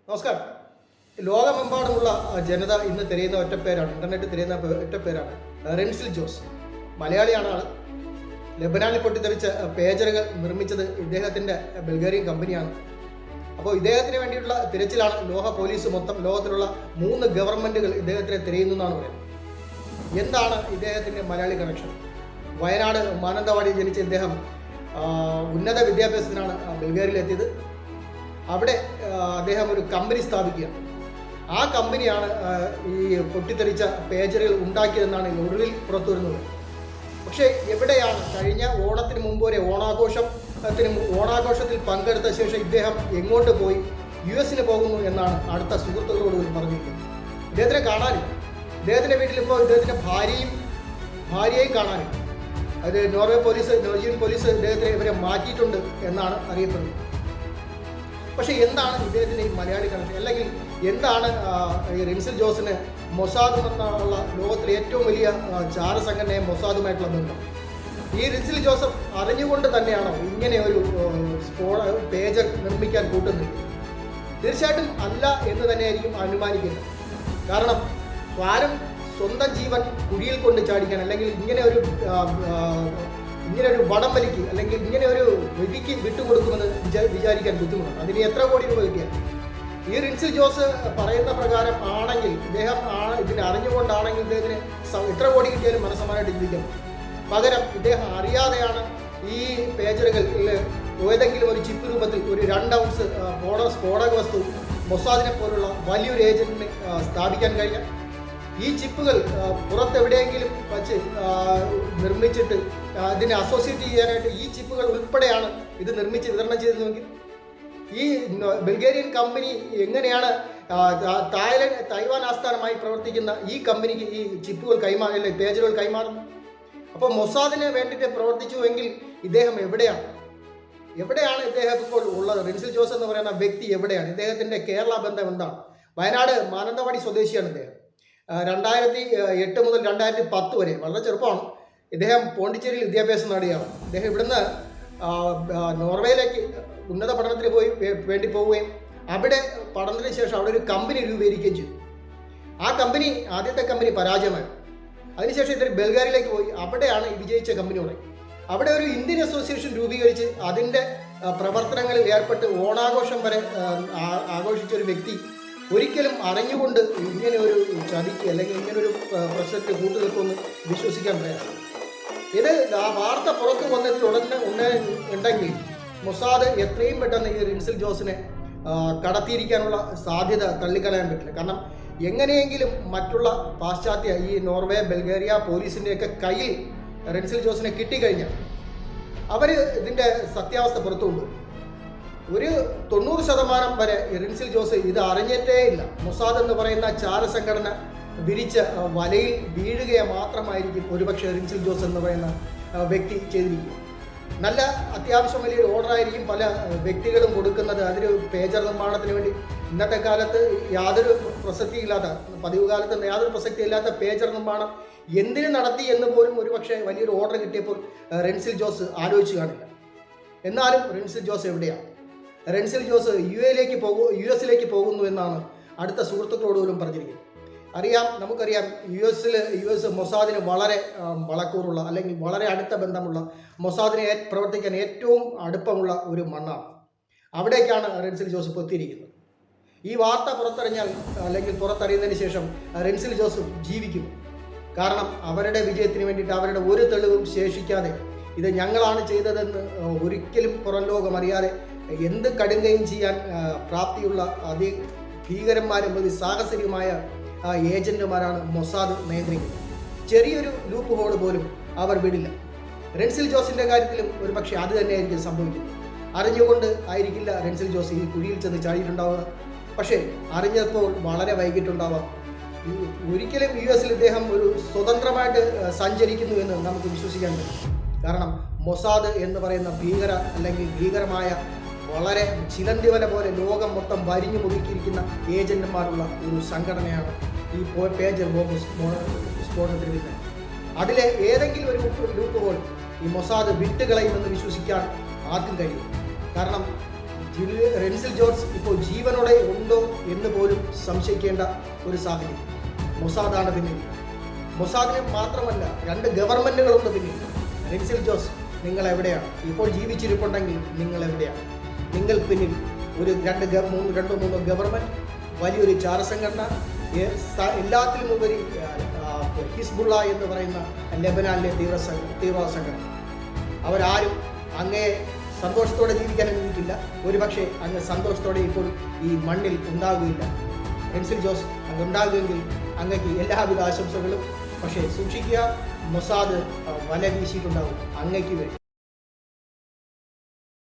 നമസ്കാരം. ലോകമെമ്പാടുമുള്ള ജനത ഇന്ന് തിരയുന്ന ഒറ്റപ്പേരാണ്, ഇന്റർനെറ്റ് തിരയുന്ന ഒറ്റപ്പേരാണ് റെൻസിൽ ജോസ്. മലയാളിയാണ് ആൾ. ലെബനാനിൽ പൊട്ടിത്തെറിച്ച പേജറുകൾ നിർമ്മിച്ചത് ഇദ്ദേഹത്തിൻ്റെ ബൾഗേറിയൻ കമ്പനിയാണ്. അപ്പോൾ ഇദ്ദേഹത്തിന് വേണ്ടിയിട്ടുള്ള തിരച്ചിലാണ് പോലീസ് മൊത്തം ലോകത്തിലുള്ള 3 ഗവൺമെൻറ്റുകൾ ഇദ്ദേഹത്തിനെ തിരയുന്നു എന്നാണ് പറയുന്നത്. എന്താണ് ഇദ്ദേഹത്തിൻ്റെ മലയാളി കണക്ഷൻ? വയനാട് മാനന്തവാടിയിൽ ജനിച്ച ഇദ്ദേഹം ഉന്നത വിദ്യാഭ്യാസത്തിനാണ് ബൾഗേറിയയിലെത്തിയത്. അവിടെ അദ്ദേഹം ഒരു കമ്പനി സ്ഥാപിക്കുകയാണ്. ആ കമ്പനിയാണ് ഈ പൊട്ടിത്തെറിച്ച പേജറുകൾ ഉണ്ടാക്കിയതെന്നാണ് ഒടുവിൽ പുറത്തു വരുന്നത്. പക്ഷേ എവിടെയാണ് കഴിഞ്ഞ ഓണത്തിന് മുമ്പ് വരെ ഓണാഘോഷത്തിൽ പങ്കെടുത്ത ശേഷം ഇദ്ദേഹം എങ്ങോട്ട് പോയി? US പോകുന്നു എന്നാണ് അടുത്ത സുഹൃത്തുക്കളോട് പറഞ്ഞിരിക്കുന്നത്. ഇദ്ദേഹത്തിനെ കാണാനില്ല. ഇദ്ദേഹത്തിൻ്റെ വീട്ടിലിപ്പോൾ ഇദ്ദേഹത്തിൻ്റെ ഭാര്യയെയും കാണാനില്ല. അത് നോർവീജിയൻ പോലീസ് ഇവരെ മാറ്റിയിട്ടുണ്ട് എന്നാണ് അറിയപ്പെടുന്നത്. പക്ഷേ എന്താണ് ഇദ്ദേഹത്തിൻ്റെ ഈ മലയാളി കണക്ഷൻ? അല്ലെങ്കിൽ എന്താണ് ഈ റെൻസിൽ ജോസിന് മൊസാദ് എന്നുള്ള ലോകത്തിലെ ഏറ്റവും വലിയ ചാര സംഘടനയെ മൊസാദുമായിട്ടുള്ള ബന്ധം? ഈ റെൻസിൽ ജോസഫ് അറിഞ്ഞുകൊണ്ട് തന്നെയാണോ ഇങ്ങനെ ഒരു പേജർ നിർമ്മിക്കാൻ കൂട്ടുന്നത്? തീർച്ചയായിട്ടും അല്ല എന്ന് തന്നെയായിരിക്കും അനുമാനിക്കുന്നത്. കാരണം ആരും സ്വന്തം ജീവൻ കുഴിയിൽ കൊണ്ട് ചാടിക്കാൻ, അല്ലെങ്കിൽ ഇങ്ങനെ ഒരു വടം വലിക്ക്, അല്ലെങ്കിൽ ഇങ്ങനെ ഒരു വിധിക്ക് വിട്ടുകൊടുക്കുമെന്ന് വിചാരിക്കാൻ ബുദ്ധിമുട്ടാണ്. അതിന് എത്ര കോടി രൂപ കിട്ടിയാൽ? ഈ റെൻസിൽ ജോസ് പറയുന്ന പ്രകാരം ആണെങ്കിൽ, ഇദ്ദേഹം ഇതിനെ അറിഞ്ഞുകൊണ്ടാണെങ്കിൽ ഇദ്ദേഹത്തിന് എത്ര കോടി കിട്ടിയാലും മനസ്സമാനായിട്ട് ചിന്തിക്കും. പകരം ഇദ്ദേഹം അറിയാതെയാണ് ഈ പേജറുകൾ ഏതെങ്കിലും ഒരു ചിപ്പ് രൂപത്തിൽ ഒരു 2 ഔൺസ് സ്ഫോടക വസ്തു മൊസാദിനെ പോലുള്ള വലിയൊരു ഏജന്റിന് സ്ഥാപിക്കാൻ കഴിഞ്ഞ ഈ ചിപ്പുകൾ പുറത്തെവിടെയെങ്കിലും വച്ച് നിർമ്മിച്ചിട്ട് ഇതിനെ അസോസിയേറ്റ് ചെയ്യാനായിട്ട് ഈ ചിപ്പുകൾ ഉൾപ്പെടെയാണ് ഇത് നിർമ്മിച്ച് വിതരണം ചെയ്തതെങ്കിൽ ഈ ബൾഗേറിയൻ കമ്പനി എങ്ങനെയാണ് തൈവാൻ ആസ്ഥാനമായി പ്രവർത്തിക്കുന്ന ഈ കമ്പനിക്ക് ഈ ചിപ്പുകൾ പേജറുകൾ കൈമാറുന്നു? അപ്പോൾ മൊസാദിന് വേണ്ടിയിട്ട് പ്രവർത്തിച്ചുവെങ്കിൽ ഇദ്ദേഹം എവിടെയാണ് ഇദ്ദേഹം ഇപ്പോൾ ഉള്ളത്? റെൻസിൽ ജോസ് എന്ന് പറയുന്ന വ്യക്തി എവിടെയാണ്? ഇദ്ദേഹത്തിൻ്റെ കേരള ബന്ധം എന്താണ്? വയനാട് മാനന്തവാടി സ്വദേശിയാണ് ഇദ്ദേഹം. 2008 മുതൽ 2010 വരെ, വളരെ ചെറുപ്പമാണ്, ഇദ്ദേഹം പോണ്ടിച്ചേരിയിൽ വിദ്യാഭ്യാസം നേടിയാണ്. ഇദ്ദേഹം ഇവിടുന്ന് നോർവേയിലേക്ക് ഉന്നത പഠനത്തിന് വേണ്ടി പോവുകയും അവിടെ പഠനത്തിന് ശേഷം അവിടെ ഒരു കമ്പനി രൂപീകരിക്കുകയും ചെയ്തു. ആദ്യത്തെ കമ്പനി പരാജയമായി. അതിനുശേഷം ഇദ്ദേഹം ബൾഗേറിയയിലേക്ക് പോയി. അവിടെയാണ് ഈ വിജയിച്ച കമ്പനി പറയും. അവിടെ ഒരു ഇന്ത്യൻ അസോസിയേഷൻ രൂപീകരിച്ച് അതിൻ്റെ പ്രവർത്തനങ്ങളിൽ ഏർപ്പെട്ട് ഓണാഘോഷം വരെ ആഘോഷിച്ച ഒരു വ്യക്തി ഒരിക്കലും അറിഞ്ഞുകൊണ്ട് ഇങ്ങനെ ഒരു ചതിക്ക്, അല്ലെങ്കിൽ ഇങ്ങനൊരു പ്രശ്നത്തിൽ കൂട്ടുനിൽക്കുമെന്ന് വിശ്വസിക്കാൻ പ്രയാസം. ഇത് വാർത്ത പുറത്തു വന്നതിൽ ഉണ്ടെങ്കിൽ മൊസാദ് എത്രയും പെട്ടെന്ന് ഈ റെൻസിൽ ജോസിനെ കടത്തിയിരിക്കാനുള്ള സാധ്യത തള്ളിക്കളയാൻ പറ്റില്ല. കാരണം എങ്ങനെയെങ്കിലും മറ്റുള്ള പാശ്ചാത്യ ഈ നോർവേ, ബൾഗേറിയ പോലീസിൻ്റെയൊക്കെ കയ്യിൽ റെൻസിൽ ജോസിനെ കിട്ടിക്കഴിഞ്ഞാൽ അവർ ഇതിൻ്റെ സത്യാവസ്ഥ പുറത്തു കൊണ്ടുവരും. ഒരു 90% വരെ റെൻസിൽ ജോസ് ഇത് അറിഞ്ഞിട്ടേ ഇല്ല. മൊസാദ് എന്ന് പറയുന്ന ചാരസംഘടന വിരിച്ച വലയിൽ വീഴുകയെ മാത്രമായിരിക്കും ഒരുപക്ഷെ റെൻസിൽ ജോസ് എന്ന് പറയുന്ന വ്യക്തി ചെയ്തിരിക്കുക. നല്ല അത്യാവശ്യം വലിയൊരു ഓർഡറായിരിക്കും പല വ്യക്തികളും കൊടുക്കുന്നത്. അതൊരു പേജർ നിർമ്മാണത്തിന് വേണ്ടി ഇന്നത്തെ കാലത്ത് പതിവ് കാലത്ത് യാതൊരു പ്രസക്തിയില്ലാത്ത പേജർ നിർമ്മാണം എന്തിനു നടത്തി എന്ന് പോലും ഒരുപക്ഷെ വലിയൊരു ഓർഡർ കിട്ടിയപ്പോൾ റെൻസിൽ ജോസ് ആലോചിച്ച് കാണില്ല. എന്നാലും റെൻസിൽ ജോസ് എവിടെയാണ്? റെൻസിൽ ജോസ് US പോകുന്നു എന്നാണ് അടുത്ത സുഹൃത്തുക്കളോട് പോലും പറഞ്ഞിരിക്കുന്നത്. നമുക്കറിയാം US മൊസാദിന് വളരെ വളക്കൂറുള്ള, അല്ലെങ്കിൽ വളരെ അടുത്ത ബന്ധമുള്ള, മൊസാദിനെ പ്രവർത്തിക്കാൻ ഏറ്റവും അടുപ്പമുള്ള ഒരു മണ്ണാണ്. അവിടേക്കാണ് റെൻസിൽ ജോസ് എത്തിയിരിക്കുന്നത്. ഈ വാർത്ത പുറത്തറിയുന്നതിന് ശേഷം റെൻസിൽ ജോസ് ജീവിക്കും. കാരണം അവരുടെ വിജയത്തിന് വേണ്ടിയിട്ട് അവരുടെ ഒരു തെളിവും ശേഷിക്കാതെ ഇത് ഞങ്ങളാണ് ചെയ്തതെന്ന് ഒരിക്കലും പുറം ലോകം അറിയാതെ എന്ത് കടുങ്കയും ചെയ്യാൻ പ്രാപ്തിയുള്ള ഭീകരന്മാരും സാഹസികമായ ഏജന്റുമാരാണ് മൊസാദ് നിയന്ത്രിക്കുന്നത്. ചെറിയൊരു ലൂപ്പ് ഹോൾ പോലും അവർ വിടില്ല. റെൻസിൽ ജോസിൻ്റെ കാര്യത്തിലും ഒരു പക്ഷേ അത് തന്നെയായിരിക്കും സംഭവിക്കുന്നത്. അറിഞ്ഞുകൊണ്ട് ആയിരിക്കില്ല റെൻസിൽ ജോസ് ഈ കുഴിയിൽ ചെന്ന് ചാടിയിട്ടുണ്ടാവുക. പക്ഷേ അറിഞ്ഞപ്പോൾ വളരെ വൈകിട്ടുണ്ടാവാം. ഒരിക്കലും US ഇദ്ദേഹം ഒരു സ്വതന്ത്രമായിട്ട് സഞ്ചരിക്കുന്നു എന്ന് നമുക്ക് വിശ്വസിക്കാൻ പറ്റും. കാരണം മൊസാദ് എന്ന് പറയുന്ന ഭീകരമായ വളരെ ചിലന്തിവല പോലെ ലോകം മൊത്തം വരിഞ്ഞു മുറുക്കിയിരിക്കുന്ന ഏജന്റുമാരുള്ള ഒരു സംഘടനയാണ് ഈ പേജർ ബോംബ് സ്ഫോടനത്തിന് പിന്നിൽ. അതിലെ ഏതെങ്കിലും ഒരു ലൂപ്പ് ഹോൾ ഈ മൊസാദ് വിട്ടുകളയുമെന്ന് വിശ്വസിക്കാൻ ആർക്കും കഴിയും. കാരണം റെൻസിൽ ജോർജ് ഇപ്പോൾ ജീവനോടെ ഉണ്ടോ എന്ന് പോലും സംശയിക്കേണ്ട ഒരു സാഹചര്യം. മൊസാദാണ് പിന്നിൽ. മൊസാദിന് മാത്രമല്ല, 2 ഗവൺമെൻറ്റുകളുണ്ട് പിന്നിൽ. റിൻസിൽ ജോസ്, നിങ്ങൾ എവിടെയാണ്? ഇപ്പോൾ ജീവിച്ചിരിപ്പുണ്ടെങ്കിൽ നിങ്ങൾ എവിടെയാണ്? നിങ്ങൾക്ക് പിന്നിൽ ഒരു 2-3 ഗവൺമെൻറ്, വലിയൊരു ചാരസംഘടന, എല്ലാത്തിലും ഉപരി ഹിസ്ബുള്ള എന്ന് പറയുന്ന ലെബനാനിലെ തീവ്രവാദ സംഘടന. അവരാരും അങ്ങേ സന്തോഷത്തോടെ ജീവിക്കാൻ അനുവദിക്കില്ല. ഒരുപക്ഷെ അങ്ങ് സന്തോഷത്തോടെ ഇപ്പോൾ ഈ മണ്ണിൽ ഉണ്ടാകുകയില്ല. റിൻസിൽ ജോസ് അങ്ങ് ഉണ്ടാകുമെങ്കിൽ അങ്ങക്ക് എല്ലാവിധ ആശംസകളും. പക്ഷേ സൂക്ഷിക്കുക, മൊസാദ് വല വീശിയിട്ടുണ്ടാവും അങ്ങയ്ക്ക് വേണ്ടി.